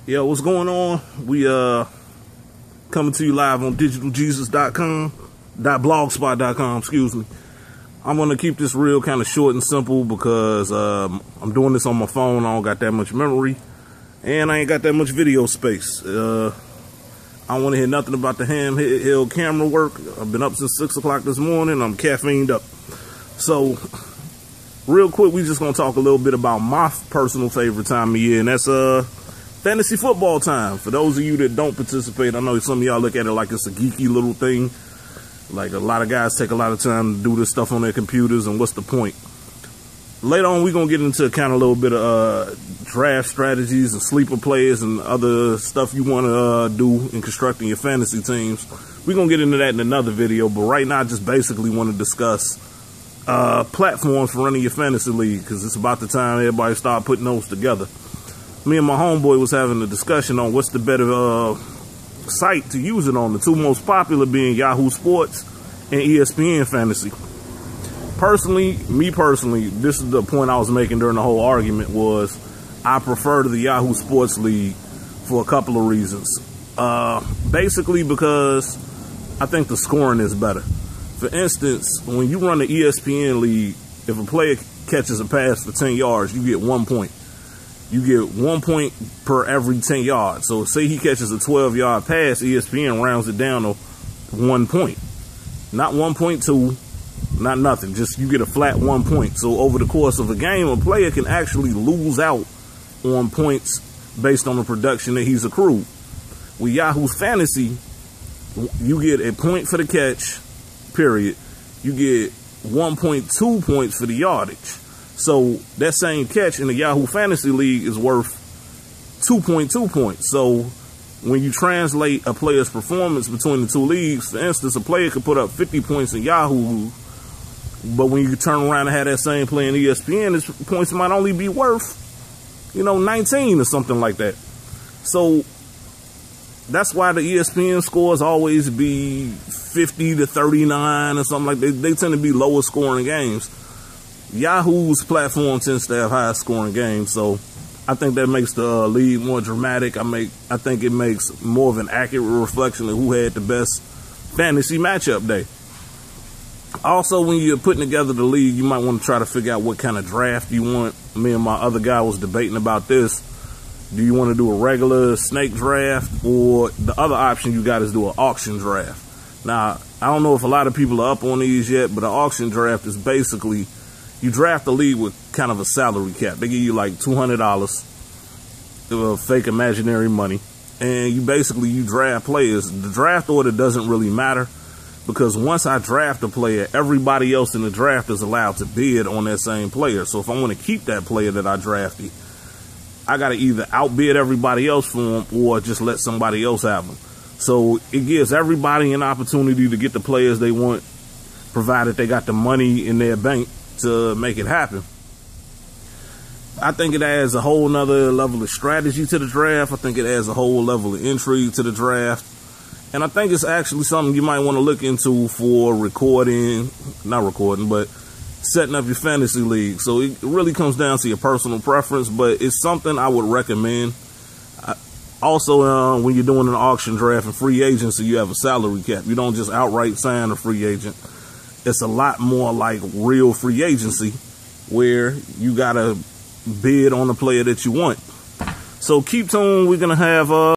Yo, what's going on? We coming to you live on digitaljeesus.com.blogspot.com, excuse me. I'm gonna keep this real kind of short and simple because I'm doing this on my phone. I don't got that much memory and I ain't got that much video space. I don't want to hear nothing about the handheld camera work. I've been up since 6 o'clock this morning. I'm caffeined up. So real quick, we just gonna talk a little bit about my personal favorite time of year, and that's fantasy football time. For those of you that don't participate, I know some of y'all look at it like it's a geeky little thing. Like a lot of guys take a lot of time to do this stuff on their computers, and what's the point? Later on, we're going to get into kind of a little bit of draft strategies and sleeper players and other stuff you want to do in constructing your fantasy teams. We're going to get into that in another video, but right now I just basically want to discuss platforms for running your fantasy league, because it's about the time everybody start putting those together. Me and my homeboy was having a discussion on what's the better site to use it on. The two most popular being Yahoo Sports and ESPN Fantasy. Me personally, this is the point I was making during the whole argument, was I prefer the Yahoo Sports League for a couple of reasons. Basically because I think the scoring is better. For instance, when you run the ESPN League, if a player catches a pass for 10 yards, you get 1 point. You get 1 point per every 10 yards. So say he catches a 12-yard pass, ESPN rounds it down to 1 point. Not 1.2, not nothing. Just you get a flat 1 point. So over the course of a game, a player can actually lose out on points based on the production that he's accrued. With Yahoo Fantasy, you get a point for the catch, period. You get 1.2 points for the yardage. So that same catch in the Yahoo Fantasy League is worth 2.2 points. So when you translate a player's performance between the two leagues, for instance, a player could put up 50 points in Yahoo, but when you turn around and have that same player in ESPN, his points might only be worth, 19 or something like that. So that's why the ESPN scores always be 50 to 39 or something like that. They tend to be lower scoring games. Yahoo's platform tends to have high scoring games, so I think that makes the league more dramatic. I think it makes more of an accurate reflection of who had the best fantasy matchup day. Also, when you're putting together the league, you might want to try to figure out what kind of draft you want. Me and my other guy was debating about this. Do you want to do a regular snake draft, or the other option you got is do an auction draft? Now, I don't know if a lot of people are up on these yet, but an auction draft is basically you draft the league with kind of a salary cap. They give you like $200 fake imaginary money, and you draft players. The draft order doesn't really matter, because once I draft a player, everybody else in the draft is allowed to bid on that same player. So if I want to keep that player that I drafted, I got to either outbid everybody else for him or just let somebody else have him. So it gives everybody an opportunity to get the players they want, provided they got the money in their bank to make it happen. I think it adds a whole nother level of strategy to the draft. I think it adds a whole level of intrigue to the draft. And I think it's actually something you might want to look into for setting up your fantasy league. So it really comes down to your personal preference, but it's something I would recommend. Also, when you're doing an auction draft and free agency, you have a salary cap. You don't just outright sign a free agent. It's a lot more like real free agency, where you got to bid on the player that you want. So keep tuned. We're going to have